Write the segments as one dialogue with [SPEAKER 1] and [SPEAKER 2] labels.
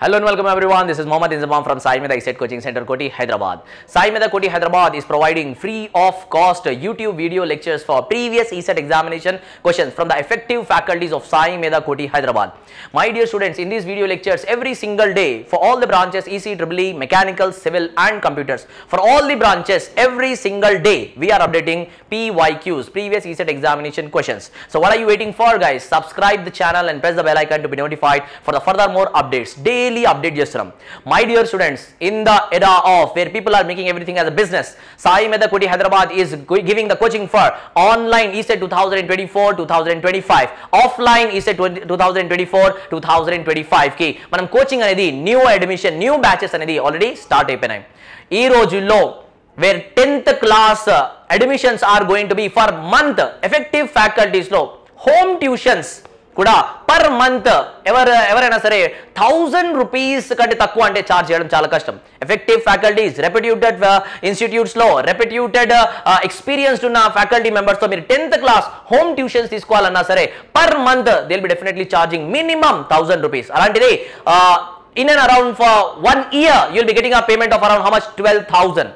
[SPEAKER 1] Hello and welcome everyone. This is Mohammad Inzamam from Saimedha Ecet Coaching Center, Koti, Hyderabad. Saimedha Koti, Hyderabad is providing free of cost YouTube video lectures for previous Ecet examination questions from the effective faculties of Saimedha Koti, Hyderabad. My dear students, in these video lectures every single day for all the branches EC, EEE, Mechanical, Civil and Computers. For all the branches every single day we are updating PYQs, previous Ecet examination questions. So what are you waiting for, guys? Subscribe the channel and press the bell icon to be notified for the further more updates. Daily update చేస్తున్నాం. My dear students, in the era of where people are making everything as a business, Saimedha Koti Hyderabad is giving the coaching for online Ecet 2024-2025, offline Ecet 2024-2025 కి మనం coaching అనేది new admission, new batches అనేది already start అయిపోయినాయి. ఈ రోజుల్లో where 10th class admissions are going to be for month, effective faculties లో home tuitions కూడా per month ఎవరైనా సరే 1000 రూపీస్ కంటే తక్కువ అంటే చార్జ్ చేయడం చాలా కష్టం. ఎఫెక్టివ్ ఫ్యాకల్టీస్, రెప్యూటెడ్ ఇన్స్టిట్యూట్స్ లో రెప్యూటెడ్ ఎక్స్పీరియన్స్డ్ ఉన్న ఫ్యాకల్టీ మెంబర్స్ తో మీరు 10th క్లాస్ హోమ్ ట్యూషన్స్ తీసుకోవాలన్నా సరే per month they will be definitely charging minimum 1000 rupees. అలాంటిది in and around for 1 year you will be getting a payment of around how much? 12,000.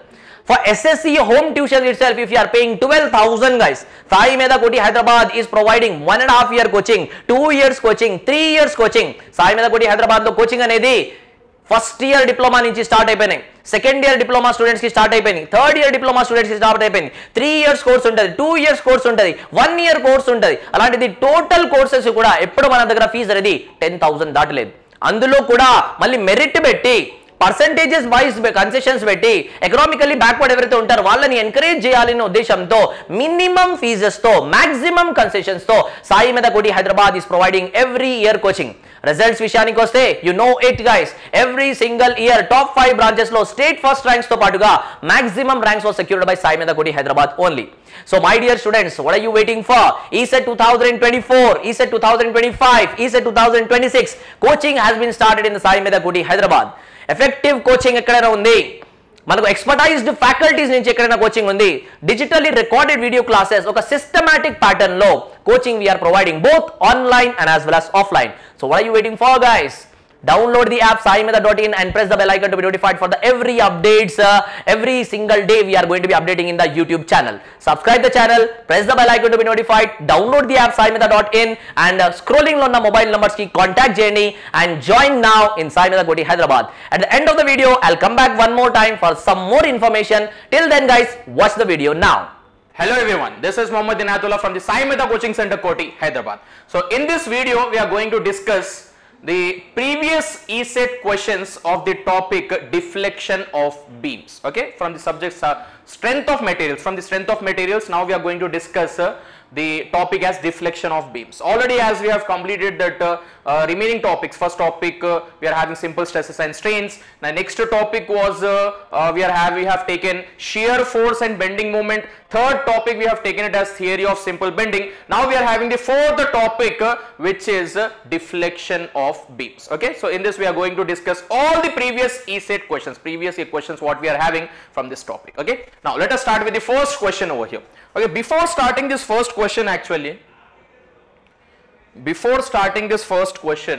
[SPEAKER 1] For SSC home tuition itself, if you are paying 12,000, guys, Saimedha Koti Hyderabad is providing 1.5 year coaching, 2 years coaching, 3 years coaching. Saimedha Koti Hyderabad lo coaching anedi first year diploma nunchi start అయిపోయినాయి, second year diploma students కి start అయిపోయినాయి, third year diploma students కి start అయిపోయింది. 3 years course ఉంటది, 2 years course ఉంటది, 1 year course ఉంటది. అలాంటిది total courses కూడా ఎప్పుడు మన దగ్గర ఫీజు అనేది 10,000 దాటలేదు. అందులో కూడా మళ్ళీ మెరిట్ పెట్టి పర్సెంటేజెస్ వైజ్ కన్సెషన్స్ పెట్టి ఎకనామికల్లీ బ్యాక్వర్డ్ ఎవరైతే ఉంటారో వాళ్ళని ఎంకరేజ్ చేయాలనే ఉద్దేశంతో మినిమం ఫీజెస్ తో మాక్సిమం కన్సెషన్స్ తో Saimedha Koti Hyderabad is providing every year coaching. Results విషయానికి వస్తే you know it, guys, every single year top 5 branches లో స్టేట్ ఫస్ట్ ర్యాంక్స్ తో పాటుగా maximum ranks was secured by Saimedha Koti Hyderabad only. So my dear students, what are you waiting for? Ecet 2024, Ecet 2025, Ecet 2026 coaching has been started in the Saimedha Koti Hyderabad. Effective coaching ఎక్కడైనా ఉంది, మనకు expertised faculties నుంచి ఎక్కడైనా coaching ఉంది, digitally recorded video classes, ఒక systematic pattern లో coaching we are providing both online and as well as offline. So what are you waiting for, guys? Download the app saimedha.in and press the bell icon to be notified for the every updates. Every single day we are going to be updating in the YouTube channel. Subscribe the channel, press the bell icon to be notified, download the app saimedha.in and scrolling on the mobile numbers ki contact journey and join now in Saimedha Koti Hyderabad. At the end of the video, I'll come back one more time for some more information. Till then, guys, watch the video now.
[SPEAKER 2] Hello everyone, this is Mohammad Inatullah from the Saimedha Coaching Center, Koti, Hyderabad. So in this video, we are going to discuss the previous Ecet questions of the topic deflection of beams, okay, from the subjects strength of materials. From the strength of materials, now we are going to discuss the topic as deflection of beams. Already as we have completed that remaining topics, first topic we are having simple stresses and strains. The next topic was we have taken shear force and bending moment. Third topic we have taken it as theory of simple bending. Now we are having the fourth topic which is deflection of beams. Okay, so in this we are going to discuss all the previous Ecet questions, previous year questions what we are having from this topic. Okay, now let us start with the first question over here. Okay, before starting this first question,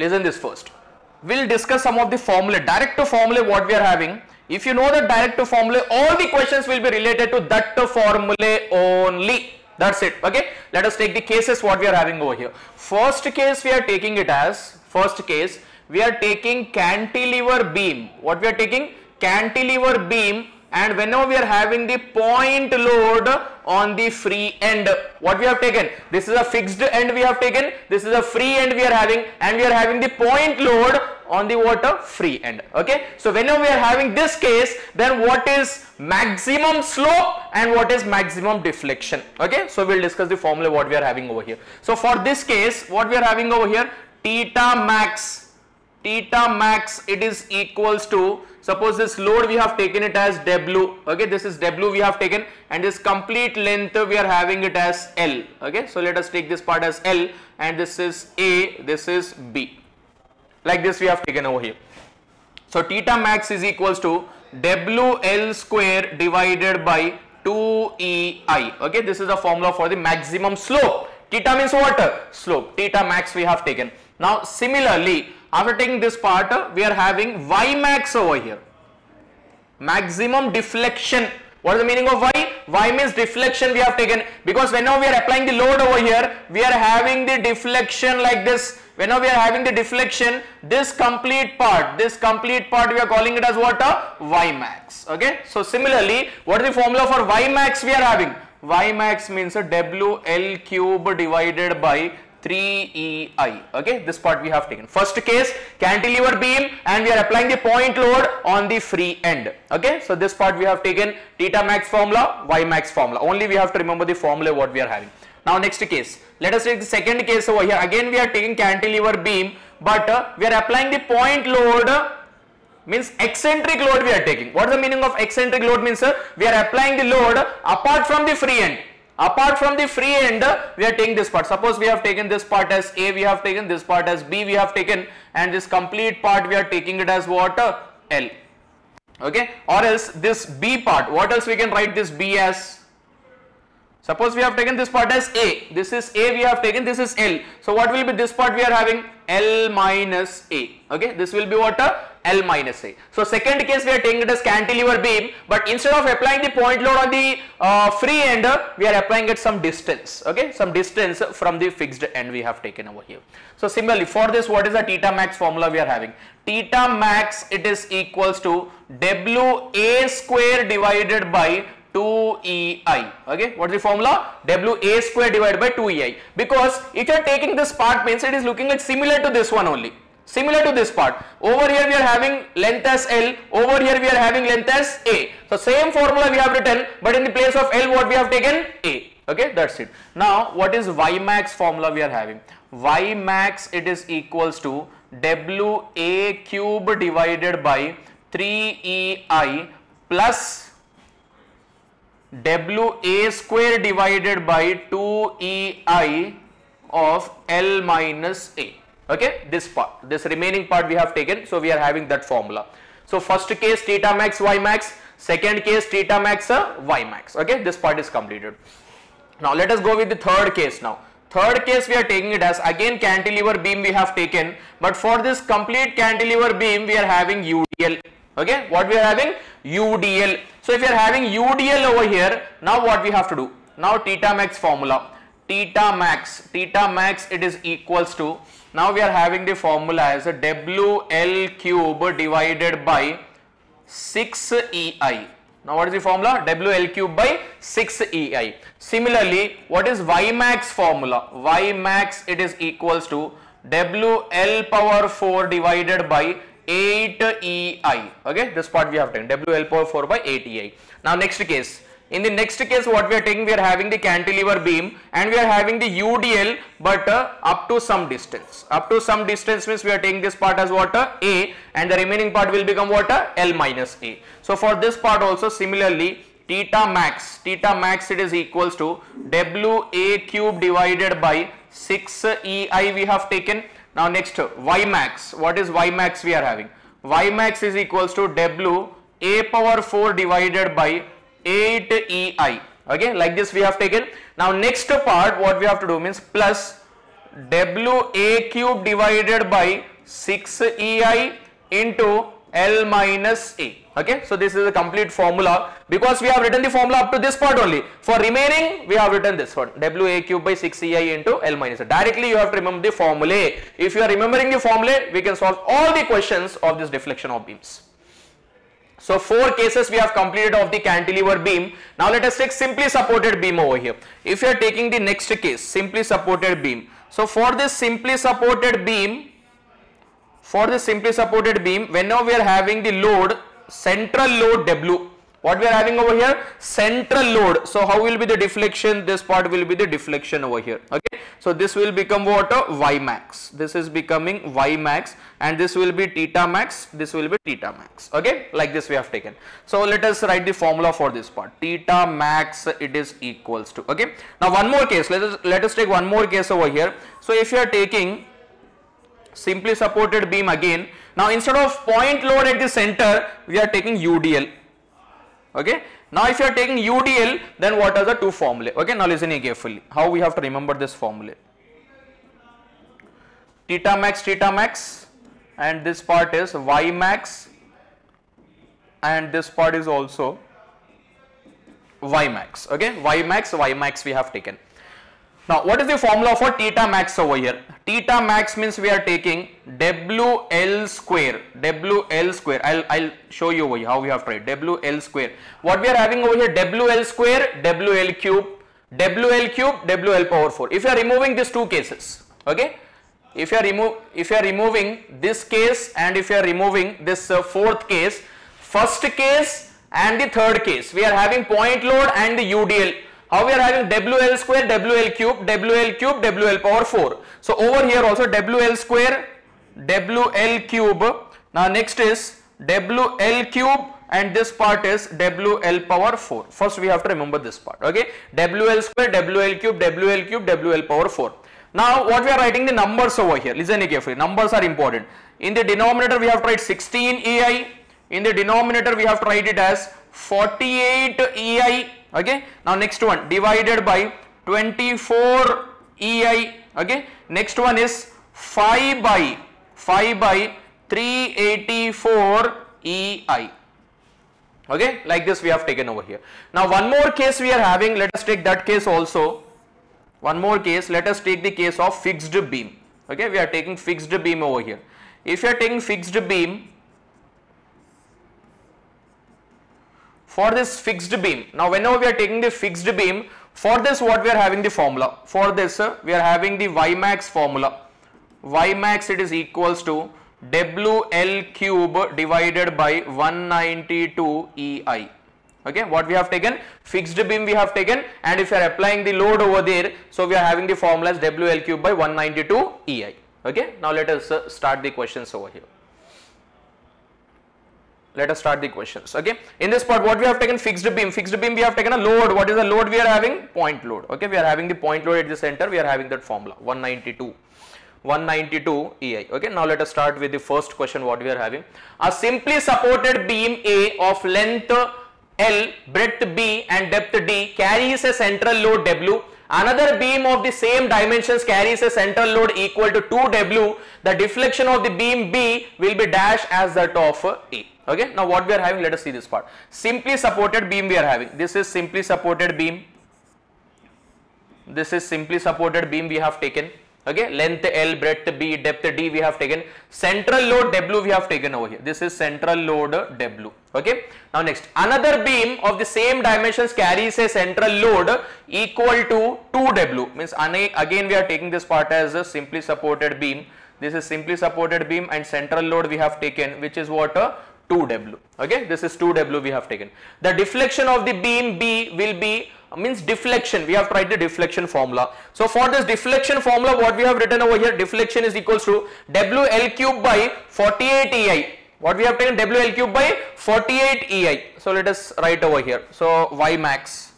[SPEAKER 2] listen this first. We'll discuss some of the formulae, direct formulae what we are having. If you know the direct formulae, all the questions will be related to that formulae only. That's it. Okay, let us take the cases what we are having over here. First case we are taking it as, first case we are taking cantilever beam. What we are taking? Cantilever beam, and whenever we are having the point load on the free end, what we have taken? This is a fixed end we have taken, this is a free end we are having, and we are having the point load on the water free end. Okay, so whenever we are having this case, then what is maximum slope and what is maximum deflection? Okay, so we'll discuss the formula what we are having over here. So for this case, what we are having over here, theta max, it is equals to, suppose this load we have taken it as W. Okay, this is W we have taken, and this complete length we are having it as L. Okay, so let us take this part as L, and this is A, this is B. Like this we have taken over here. So theta max is equals to WL square divided by 2EI. Okay, this is the formula for the maximum slope. Theta means what? Slope. Theta max we have taken. Now similarly, after taking this part, we are having y max over here. Maximum deflection. What is the meaning of y? Y means deflection we have taken, because whenever we are applying the load over here, we are having the deflection like this. Whenever we are having the deflection, this complete part we are calling it as what? Y max. Okay. So similarly, what is the formula for y max we are having? Y max means WL cube divided by 3EI. Okay, this part we have taken. First case, cantilever beam, and we are applying the point load on the free end. Okay, so this part we have taken theta max formula, y max formula. Only we have to remember the formula what we are having. Now next case, let us take the second case over here. Again we are taking cantilever beam, but we are applying the point load, means eccentric load we are taking. What is the meaning of eccentric load? Means we are applying the load apart from the free end. Apart from the free end, we are taking this part. Suppose we have taken this part as A, we have taken this part as B, we have taken, and this complete part we are taking it as what? L. Okay, or else this B part, what else we can write this B as? Suppose we have taken this part as A, this is A, we have taken, this is L. So what will be this part we are having? L minus A. Okay, this will be what? L minus A. So second case we are taking it as cantilever beam, but instead of applying the point load on the free end, we are applying at some distance. Okay, some distance from the fixed end we have taken over here. So similarly, for this, what is the theta max formula we are having? Theta max, it is equals to WA square divided by 2EI. Okay, what is the formula? WA square divided by 2EI. Because if you are taking this part, means it is looking like similar to this one only. Similar to this part. Over here we are having length as L, over here we are having length as A. So same formula we have written, but in the place of L what we have taken? A. Okay, that's it. Now what is Y max formula we are having? Y max, it is equals to WA cube divided by 3EI plus WA square divided by 2EI of L minus A. Okay, this part, this remaining part we have taken, so we are having that formula. So first case theta max y max, second case theta max y max. Okay, this part is completed. Now let us go with the third case now. Third case we are taking it as again cantilever beam we have taken, but for this complete cantilever beam we are having UDL. Okay, what we are having? UDL. So if you are having UDL over here, now what we have to do? Now theta max formula. Theta max, it is equals to, now we are having the formula as a WL cube divided by 6EI. Now what is the formula? WL cube by 6EI. Similarly, what is Y max formula? Y max, it is equals to WL power 4 divided by 8EI. Okay, this part we have taken, WL power 4 by 8EI. Now next case. In the next case what we are taking, we are having the cantilever beam and we are having the UDL, but up to some distance. Up to some distance means we are taking this part as what? A, and the remaining part will become what? L minus A. So for this part also similarly, theta max it is equals to WA cube divided by 6EI we have taken. Now next Y max, what is Y max we are having? Y max is equals to WA power 4 divided by 8EI. Okay, like this we have taken. Now next part what we have to do means plus WA cube divided by 6EI into L minus A. Okay, so this is a complete formula because we have written the formula up to this part only. For remaining we have written this one, WA cube by 6EI into L minus A. Directly you have to remember the formula. If you are remembering the formula, we can solve all the questions of this deflection of beams. So 4 cases we have completed of the cantilever beam. Now let us take simply supported beam over here. If you are taking the next case, simply supported beam. So for this simply supported beam, whenever we are having the load, central load W, what we are having over here? Central load. So how will be the deflection? This part will be the deflection over here. Okay. So this will become what? Y max. This is becoming Y max and this will be theta max. This will be theta max. Okay. Like this we have taken. So let us write the formula for this part. Theta max it is equals to. Okay. Now one more case. Let us take one more case over here. So if you are taking simply supported beam again. Now instead of point load at the center, we are taking UDL. Okay, Now if you are taking UDL, then what are the two formulae? Okay, now listen here carefully. How we have to remember this formula? Theta max, and this part is Y max, and this part is also Y max. Okay, Y max we have taken. Now what is the formula for theta max over here? Theta max means we are taking WL square. I'll show you over here how we have to write WL square. What we are having over here, WL square, WL cube, WL power 4. If you are removing these two cases, okay, if you are removing this case and if you are removing this fourth case, first case and the third case, we are having point load and the UDL. How we are having WL square, WL cube, WL power 4. So over here also WL square, WL cube. Now next is WL cube and this part is WL power 4. First we have to remember this part. Okay, WL square, WL cube, WL power 4. Now what we are writing the numbers over here. Listen carefully. Numbers are important. In the denominator we have to write 16 EI. In the denominator we have to write it as 48 EI. Okay, now next one divided by 24 EI. Okay, next one is 5 by 384 EI. Okay, like this we have taken over here. Now one more case we are having, let us take that case also. One more case, let us take the case of fixed beam. Okay, we are taking fixed beam over here. If you are taking fixed beam, for this fixed beam, now whenever we are taking the fixed beam, for this what we are having the formula, for this we are having the Y max formula. Y max it is equals to WL cube divided by 192 EI. Okay, what we have taken, fixed beam we have taken, and if you are applying the load over there, so we are having the formula as WL cube by 192 EI. Okay, now let us start the questions over here. Let us start the questions. Okay, in this part what we have taken, fixed beam we have taken a load. What is the load we are having? Point load. Okay, we are having the point load at the center, we are having that formula 192 EI. Okay, now let us start with the first question what we are having. A simply supported beam A of length L, breadth B and depth D carries a central load W. Another beam of the same dimensions carries a central load equal to 2W. The deflection of the beam B will be dash as that of A. Okay, now what we are having, let us see this part. Simply supported beam we are having. This is simply supported beam. This is simply supported beam we have taken. Okay, length L, breadth B, depth D we have taken. Central load W we have taken over here. This is central load W. Okay, now next, another beam of the same dimensions carries a central load equal to 2W. Means again we are taking this part as a simply supported beam. This is simply supported beam and central load we have taken, which is what? 2W. Okay, this is 2W we have taken. The deflection of the beam B will be, means deflection, we have tried the deflection formula. So for this deflection formula what we have written over here, deflection is equals to WL cube by 48 EI. What we have taken, WL cube by 48 EI. So let us write over here. So Y max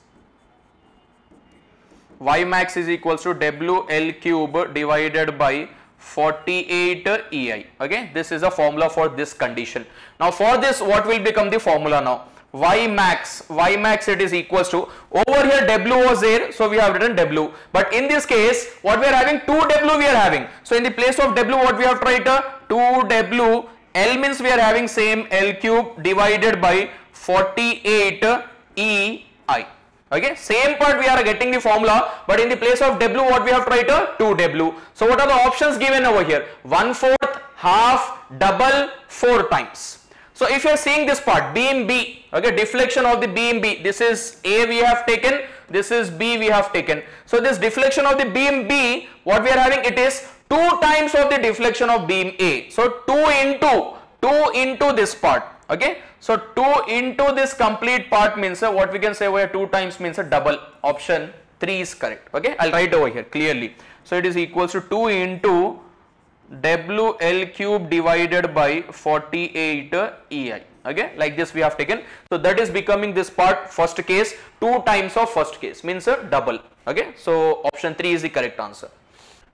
[SPEAKER 2] is equals to WL cube divided by 48 EI. Okay, this is a formula for this condition. Now for this what will become the formula now? Y max it is equals to, over here W was there, so we have written W, but in this case what we are having, 2W we are having. So in the place of W what we have to write, 2W. L means we are having same L cube divided by 48 EI. Okay, same part we are getting the formula, but in the place of W what we have to write, 2W. So what are the options given over here? 1/4, half, double, 4 times. So if you are seeing this part, beam B, okay, deflection of the beam B, this is A we have taken, this is B we have taken. So this deflection of the beam B, what we are having, it is 2 times of the deflection of beam A. So 2 into this part. Okay, so 2 into this complete part means what we can say over here, 2 times means a double. Option 3 is correct. Okay, I'll write over here clearly. So it is equals to 2 into WL cube divided by 48 EI. Okay, like this we have taken. So that is becoming this part first case, 2 times of first case means a double. Okay, so option 3 is the correct answer.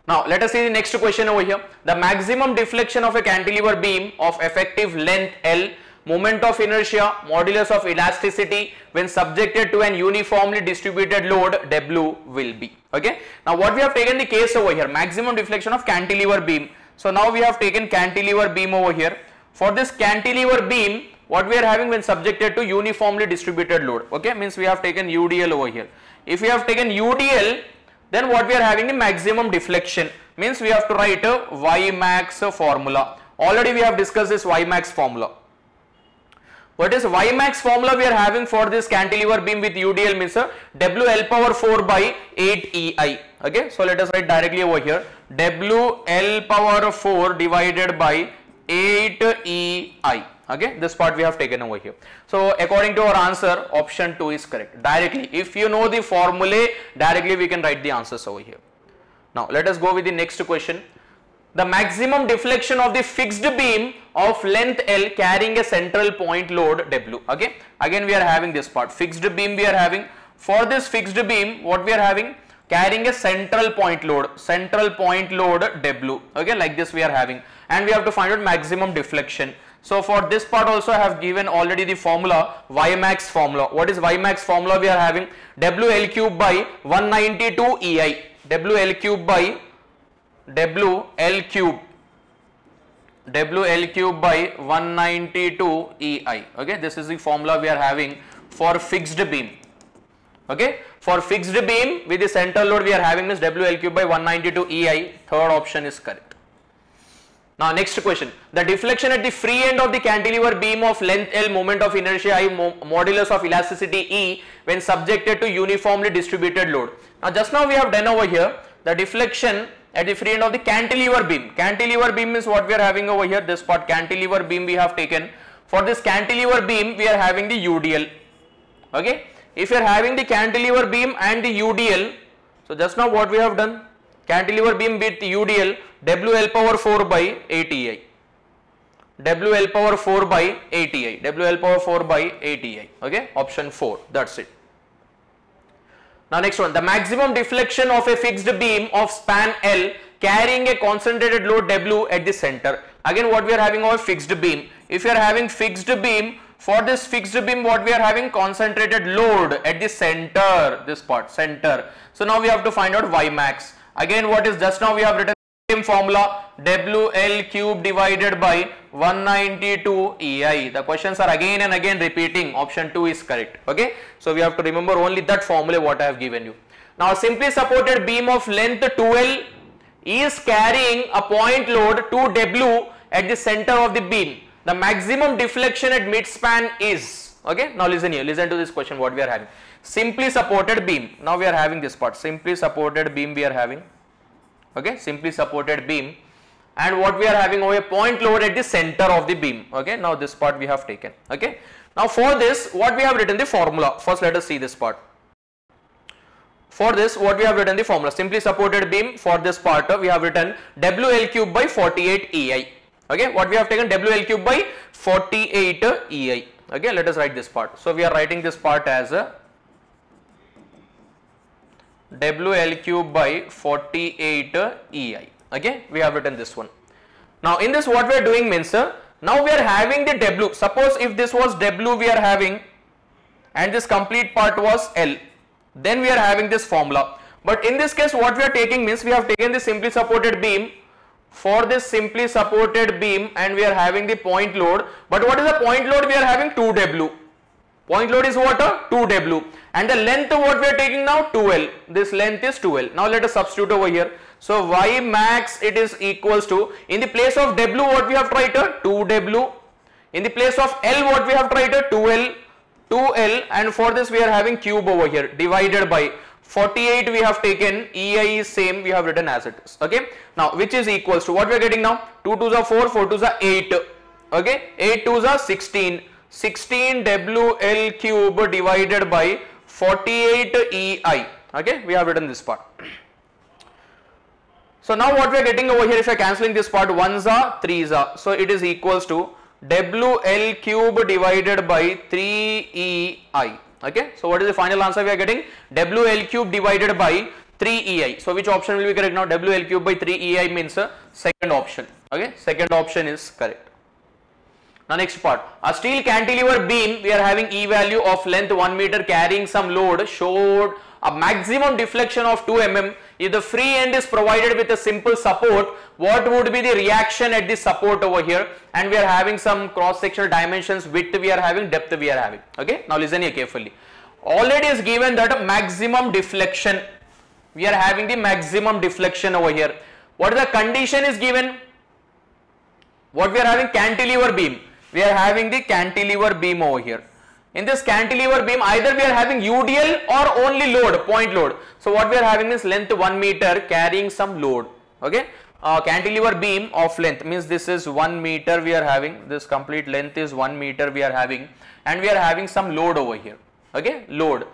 [SPEAKER 2] Now let us see the next question over here. The maximum deflection of a cantilever beam of effective length L moment of inertia, modulus of elasticity when subjected to an uniformly distributed load W will be. Okay. Now what we have taken the case over here, maximum deflection of cantilever beam. So now we have taken cantilever beam over here. For this cantilever beam, what we are having when subjected to uniformly distributed load, okay, means we have taken UDL over here. If we have taken UDL, then what we are having the maximum deflection, means we have to write a Ymax formula. Already we have discussed this Ymax formula. What is Ymax formula we are having for this cantilever beam with UDL means WL power 4 by 8 EI. Okay, so let us write directly over here, WL power 4 divided by 8 EI. Okay, this part we have taken over here. So according to our answer, option 2 is correct. Directly, if you know the formulae, directly we can write the answers over here. Now let us go with the next question. The maximum deflection of the fixed beam of length L carrying a central point load W. Okay, again we are having this part, fixed beam we are having. For this fixed beam, what we are having, carrying a central point load W. Okay, like this we are having, and we have to find out maximum deflection. So for this part also I have given already the formula, Ymax formula. What is Ymax formula we are having? WL cube by 192 EI. WL cube by WL cube by 192 EI. Okay, this is the formula we are having for fixed beam. Okay, for fixed beam with the central load we are having this WL cube by 192 EI. Third option is correct. Now next question, the deflection at the free end of the cantilever beam of length L, moment of inertia I, modulus of elasticity E when subjected to uniformly distributed load. Now just now we have done over here the deflection at the free end of the cantilever beam. Cantilever beam is what we are having over here, this part cantilever beam we have taken. For this cantilever beam we are having the UDL. Okay, if you are having the cantilever beam and the UDL, so just now what we have done, cantilever beam with UDL, WL power 4 by 8 EI. WL power 4 by 8 EI. WL power 4 by 8 EI. Okay, option 4, that's it. Now next one, the maximum deflection of a fixed beam of span L carrying a concentrated load W at the center. Again what we are having over fixed beam. If you are having fixed beam, for this fixed beam what we are having, concentrated load at the center, this part, center. So now we have to find out Ymax. Again what is, just now we have written same formula, WL cube divided by 192 EI. The questions are again and again repeating, option 2 is correct. Okay, so we have to remember only that formula what I have given you. Now simply supported beam of length 2L is carrying a point load 2W at the center of the beam. The maximum deflection at midspan is, okay, now listen here, listen to this question what we are having. Simply supported beam, now we are having this part, simply supported beam we are having, okay, simply supported beam, and what we are having over a point load at the center of the beam. Okay, now this part we have taken. Okay, now for this what we have written the formula, first let us see this part. For this what we have written the formula, simply supported beam, for this part we have written WL cube by 48 EI. Okay, what we have taken, WL cube by 48 EI. Okay, let us write this part. So we are writing this part as WL cube by 48 EI. Okay, we have written this one. Now in this what we are doing means, now we are having the W. Suppose if this was W we are having and this complete part was L, then we are having this formula. But in this case what we are taking means, we have taken the simply supported beam. For this simply supported beam and we are having the point load, but what is the point load we are having? 2W. Point load is what? 2W, and the length what we are taking now? 2L. This length is 2L. Now let us substitute over here. So Y max it is equals to, in the place of W what we have tried? 2W. In the place of L what we have tried? 2L, and for this we are having cube over here divided by 48 we have taken, EI is same, we have written as it is. Okay, now which is equals to, what we are getting now? 2 2s are 4, 4 2s are 8. Okay, 8 2s are 16. 16 WL cube divided by 48 EI. Okay, we have written this part. So now what we are getting over here, if I are cancelling this part, 1s are 3s are, so it is equals to WL cube divided by 3EI. Okay, so what is the final answer we are getting? WL cube divided by 3EI. So which option will be correct now? WL cube by 3EI means second option. Okay, second option is correct. Now next part, a steel cantilever beam, we are having E value of length 1 meter carrying some load showed a maximum deflection of 2 mm. If the free end is provided with a simple support, what would be the reaction at the support over here? And we are having some cross sectional dimensions, width we are having, depth we are having. Okay, now listen here carefully. Already is given that maximum deflection, we are having the maximum deflection over here. What is the condition is given? What we are having? Cantilever beam. We are having the cantilever beam over here. In this cantilever beam, either we are having UDL or only load, point load. So what we are having is length 1 meter carrying some load. Okay, cantilever beam of length means this is 1 meter we are having, this complete length is 1 meter we are having, and we are having some load over here. Okay, load.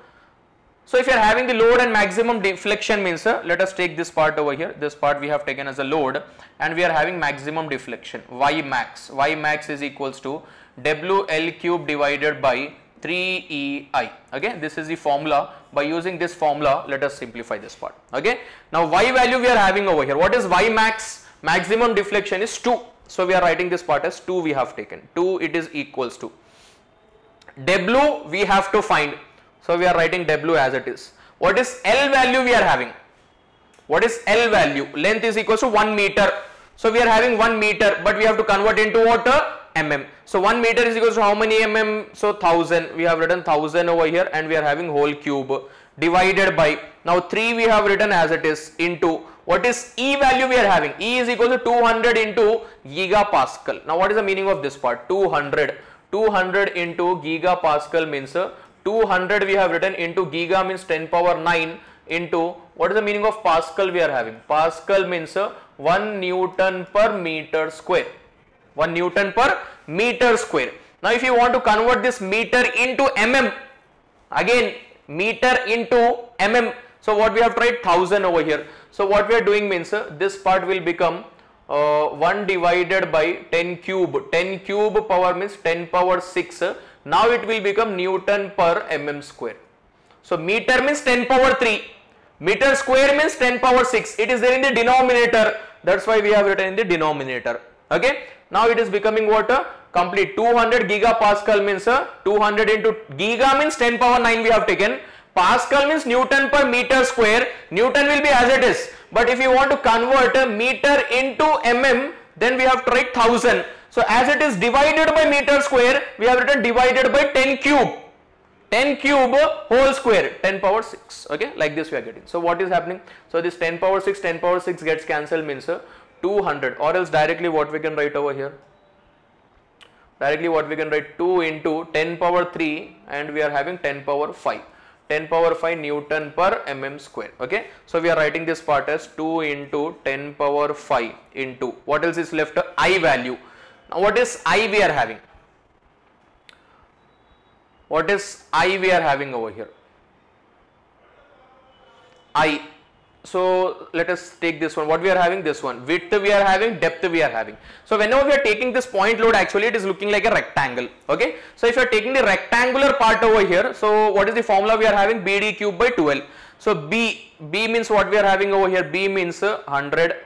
[SPEAKER 2] So if you are having the load and maximum deflection means, let us take this part over here, this part we have taken as a load, and we are having maximum deflection, Y max. Y max is equals to WL cube divided by 3EI. Okay, this is the formula. By using this formula, let us simplify this part. Okay, now Y value we are having over here. What is Y max? Maximum deflection is 2. So we are writing this part as 2 we have taken. 2 it is equals to. W we have to find. So we are writing W as it is. What is L value we are having? What is L value? Length is equals to 1 meter. So we are having 1 meter, but we have to convert into what? Mm. So 1 meter is equals to how many mm? So 1000. We have written 1000 over here, and we are having whole cube divided by, now 3 we have written as it is, into what is E value we are having? E is equal to 200 into gigapascal. Now what is the meaning of this part? 200 into gigapascal means 200 we have written into giga means 10 power 9 into, what is the meaning of Pascal we are having? Pascal means 1 Newton per meter square. 1 Newton per meter square. Now if you want to convert this meter into mm, again meter into mm, so what we have tried 1000 over here. So what we are doing means this part will become 1 divided by 10 cube. 10 cube power means 10 power 6. Now it will become Newton per mm square. So meter means 10 power 3. Meter square means 10 power 6. It is there in the denominator. That's why we have written in the denominator. Okay. Now it is becoming what? Complete 200 gigapascal means 200 into giga means 10 power 9 we have taken. Pascal means Newton per meter square. Newton will be as it is. But if you want to convert meter into mm, then we have to write 1000. So as it is divided by meter square, we have written divided by 10 cube. 10 cube whole square, 10 power 6. Okay, like this we are getting. So what is happening? So this 10 power 6, 10 power 6 gets cancelled means 200, or else directly what we can write over here? Directly what we can write, 2 into 10 power 3, and we are having 10 power 5. 10 power 5 Newton per mm square. Okay, so we are writing this part as 2 into 10 power 5 into, what else is left? I value. Now what is I we are having? What is I we are having over here? I. So let us take this one. What we are having? This one. Width we are having, depth we are having. So whenever we are taking this point load, actually it is looking like a rectangle. Okay. So if you are taking the rectangular part over here, so what is the formula we are having? BD cube by 12. So B means what we are having over here? B means 100.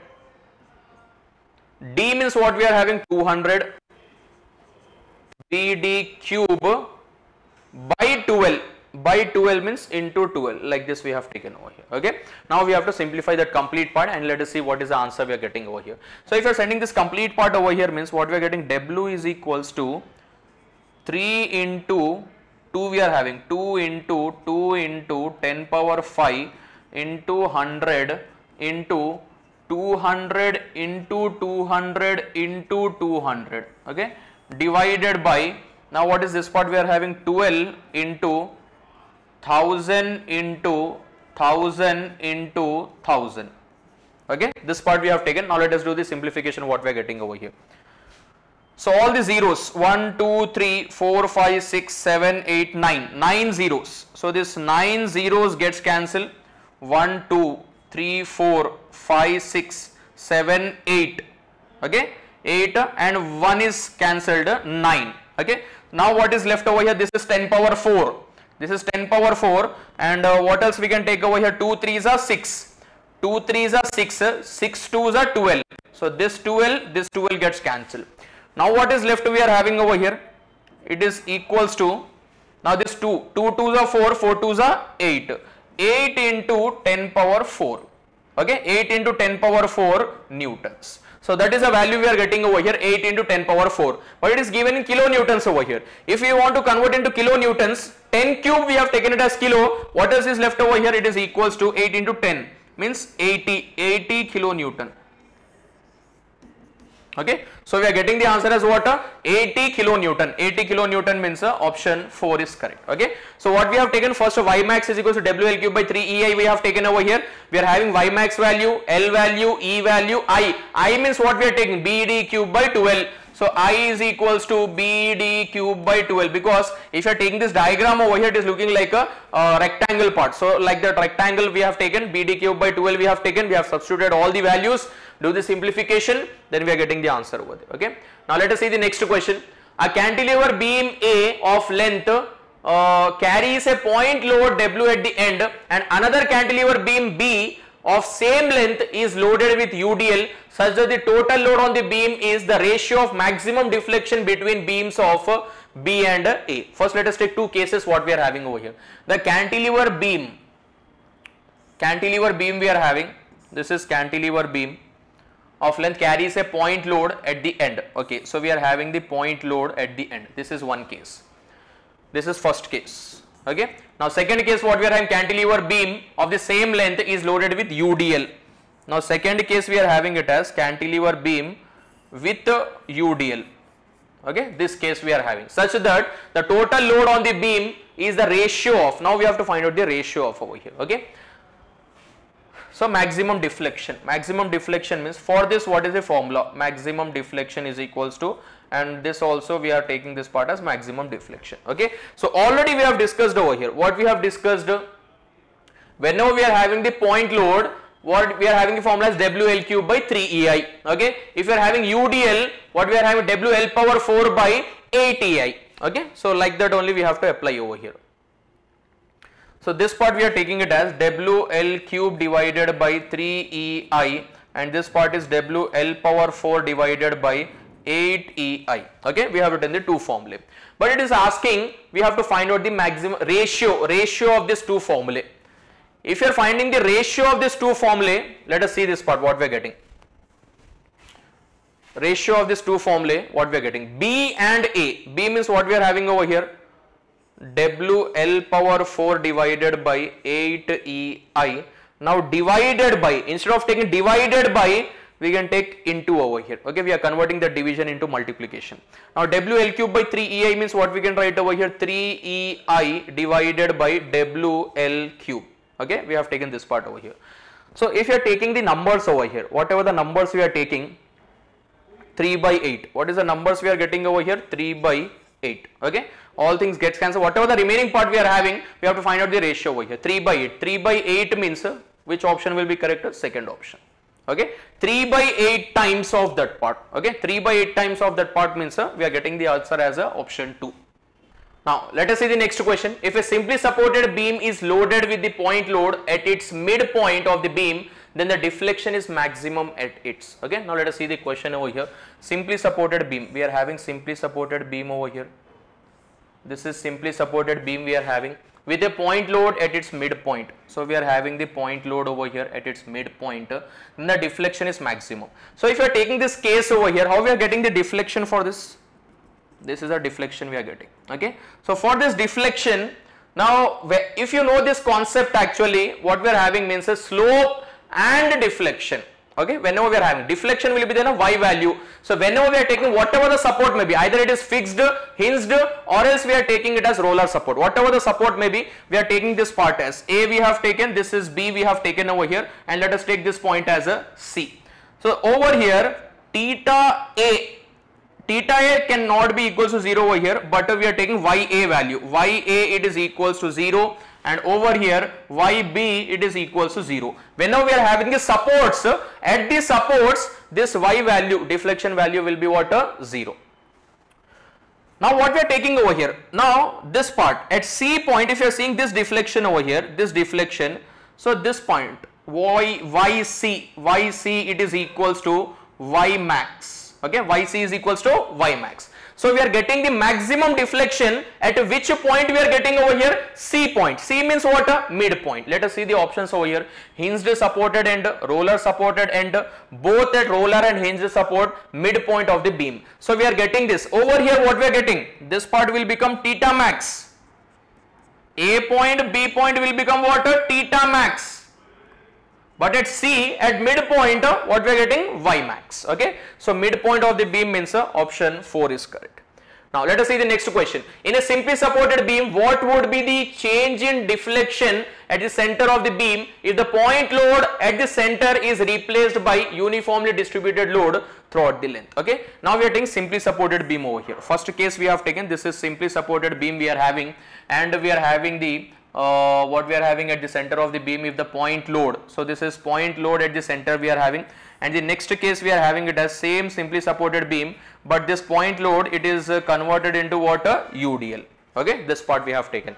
[SPEAKER 2] D means what we are having? 200. BD cube by 12. By 12 means into 12, like this we have taken over here. Okay, now we have to simplify that complete part, and let us see what is the answer we are getting over here. So if you are sending this complete part over here, means what we are getting, W is equals to 3 into 2 we are having, 2 into 10 power 5 into 100 into 200 into 200 into 200. Okay, divided by, now what is this part we are having? 12 into 1000 into 1000 into 1000. Okay, this part we have taken. Now let us do the simplification what we are getting over here. So all the zeros, 1 2 3 4 5 6 7 8 9, 9 zeros. So this 9 zeros gets cancelled. 1 2 3 4 5 6 7 8. Okay, 8 and 1 is cancelled, 9. Okay, now what is left over here? This is 10 power 4. This is 10 power 4, and what else we can take over here? 2 3s are 6, 2 3s are 6, 6 2s are 12. So this 12 gets cancelled. Now what is left we are having over here? It is equals to, now this 2 2s are 4, 4 2s are 8. 8 into 10 power 4. Okay, 8 into 10 power 4 newtons. So that is a value we are getting over here, 8 into 10 power 4. But it is given in kilonewtons over here. If we want to convert into kilonewtons, 10 cube we have taken it as kilo. What else is left over here? It is equals to 8 into 10 means 80 kilonewton. Okay, so we are getting the answer as what? 80 kilonewton. 80 kilonewton means option 4 is correct. Okay, so what we have taken first, y max is equals to WL cube by 3 EI we have taken over here. We are having y max value, L value, E value, I means what we are taking? BD cube by 12. So I is equals to BD cube by 12, because if you are taking this diagram over here, it is looking like a rectangle part. So like that rectangle we have taken, BD cube by 12 we have taken, we have substituted all the values, do the simplification, then we are getting the answer over there. Okay, now let us see the next question. A cantilever beam A of length carries a point load W at the end, and another cantilever beam B of same length is loaded with UDL such that the total load on the beam is the ratio of maximum deflection between beams of B and A. First let us take two cases what we are having over here. The cantilever beam we are having, this is cantilever beam of length carries a point load at the end. Okay, so we are having the point load at the end. This is one case. This is first case. Okay, now second case what we are having, cantilever beam of the same length is loaded with UDL. Now second case we are having it as cantilever beam with UDL. Okay, this case we are having such that the total load on the beam is the ratio of, now we have to find out the ratio of over here. Okay, so maximum deflection means, for this what is the formula? Maximum deflection is equals to, and this also we are taking this part as maximum deflection. Okay, so already we have discussed over here, what we have discussed, whenever we are having the point load, what we are having the formula as WL cube by 3 EI. Okay, if you are having UDL, what we are having, WL power 4 by 8 EI. Okay, so like that only we have to apply over here. So this part we are taking it as WL cube divided by 3 EI, and this part is WL power 4 divided by 8 EI. Okay, we have written the two formulae, but it is asking we have to find out the maximum ratio of this two formulae. If you are finding the ratio of this two formulae, let us see this part what we are getting. Ratio of this two formulae, what we are getting, B and A. B means what we are having over here, WL power 4 divided by 8 EI. Now divided by, instead of taking divided by, we can take into over here. Okay, we are converting the division into multiplication. Now WL cube by 3 EI means what we can write over here, 3 EI divided by WL cube. Okay, we have taken this part over here. So if you are taking the numbers over here, whatever the numbers we are taking, 3 by 8, what is the numbers we are getting over here, 3 by 8. Okay, all things gets cancelled, whatever the remaining part we are having, we have to find out the ratio over here, 3 by 8. 3 by 8 means which option will be correct? Second option. Okay, 3 by 8 times of that part. Okay, 3 by 8 times of that part means we are getting the answer as option 2. Now let us see the next question. If a simply supported beam is loaded with the point load at its midpoint of the beam, then the deflection is maximum at its. Okay, now let us see the question over here. Simply supported beam, we are having simply supported beam over here. This is simply supported beam we are having with a point load at its midpoint. So we are having the point load over here at its midpoint, then the deflection is maximum. So if you are taking this case over here, how we are getting the deflection for this? This is a deflection we are getting. Okay, so for this deflection, now if you know this concept, actually what we are having means a slope and deflection. Okay, whenever we are having deflection will be then a y value. So whenever we are taking whatever the support may be, either it is fixed, hinged, or else we are taking it as roller support. Whatever the support may be, we are taking this part as A we have taken, this is B we have taken over here, and let us take this point as a C. So over here theta A cannot be equals to 0 over here, but we are taking YA value. YA it is equals to 0, and over here YB it is equals to 0. Whenever we are having the supports, at the supports this Y value, deflection value will be what? 0. Now what we are taking over here, now this part at C point, if you are seeing this deflection over here, this deflection, so this point YC it is equals to Y max. Okay, yc is equals to y max. So we are getting the maximum deflection at which point we are getting over here? C point. C means what? Midpoint. Let us see the options over here. Hinged supported end, roller supported end, both at roller and hinged support, midpoint of the beam. So we are getting this. Over here what we are getting? This part will become theta max. A point, B point will become what? Theta max. But at C, at midpoint, what we are getting? Y max. Okay. So midpoint of the beam means option 4 is correct. Now let us see the next question. In a simply supported beam, what would be the change in deflection at the center of the beam if the point load at the center is replaced by uniformly distributed load throughout the length? Okay. Now we are taking simply supported beam over here. First case we have taken, this is simply supported beam we are having, and we are having the what we are having at the center of the beam if the point load. So this is point load at the center we are having, and the next case we are having it as same simply supported beam, but this point load it is converted into what? UDL. Okay, this part we have taken.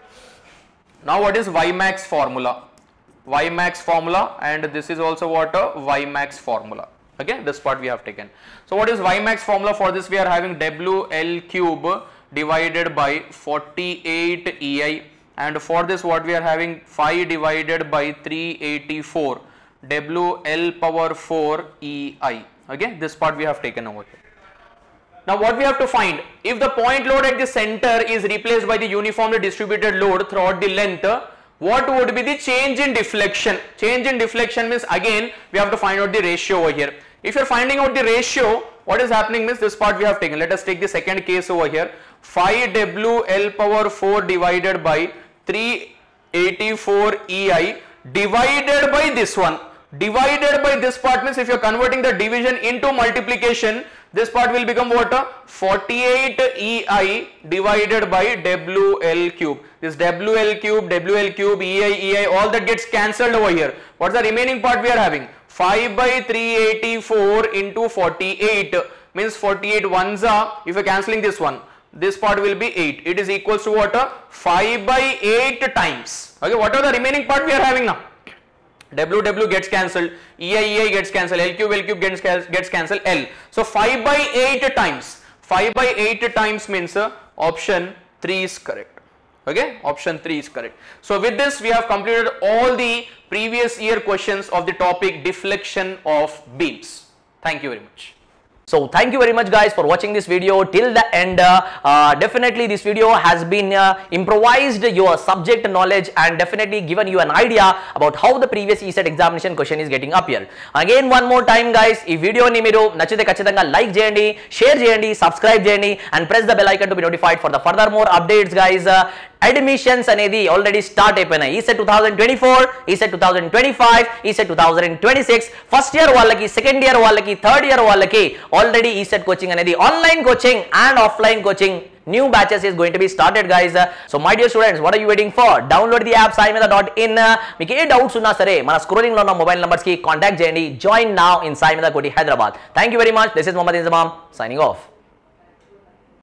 [SPEAKER 2] Now what is Y max formula? Y max formula, and this is also what? Y max formula. Okay, this part we have taken. So what is Y max formula? For this we are having WL cube divided by 48 EI. And for this what we are having 5 divided by 384 WL power 4 EI. Okay, this part we have taken over here. Now what we have to find, if the point load at the center is replaced by the uniformly distributed load throughout the length, what would be the change in deflection? Change in deflection means again we have to find out the ratio over here. If you are finding out the ratio, what is happening means this part we have taken. Let us take the second case over here. 5 WL power 4 divided by 384 EI divided by this one. Divided by this part means if you are converting the division into multiplication, this part will become what? 48 EI divided by WL cube. This WL cube, EI, all that gets cancelled over here. What's the remaining part we are having? 5 by 384 into 48 means 48 ones are, if you are cancelling this one, this part will be 8. It is equals to what? 5 by 8 times. Okay, what are the remaining part we are having now? W gets cancelled, EI gets cancelled, L cube gets cancelled, L. So 5 by 8 times. 5 by 8 times means option 3 is correct. Okay, option 3 is correct. So with this we have completed all the previous year questions of the topic deflection of beams. Thank you very much.
[SPEAKER 1] So thank you very much guys for watching this video till the end. Definitely this video has been improvised your subject knowledge and definitely given you an idea about how the previous Ecet examination question is getting up here. Again one more time guys, ee video ni meeru nachite kachithanga like cheyandi, share cheyandi, subscribe cheyandi and press the bell icon to be notified for the further more updates guys. Admissions అనేది already start అయిపోయినాయి. ECET 2024, ECET 2025, ECET 2026 first year వాళ్ళకి, second year వాళ్ళకి, third year వాళ్ళకి already ECET coaching అనేది online coaching and offline coaching new batches is going to be started guys. So my dear students, what are you waiting for? Download the app saimedha.in. మీకు ఏ doubts ఉన్నా సరే మన scrolling లో ఉన్న mobile numbers కి contact చేయండి. Join now in Saimedha Koti, Hyderabad. Thank you very much. This is Mohammad Inzamam signing off.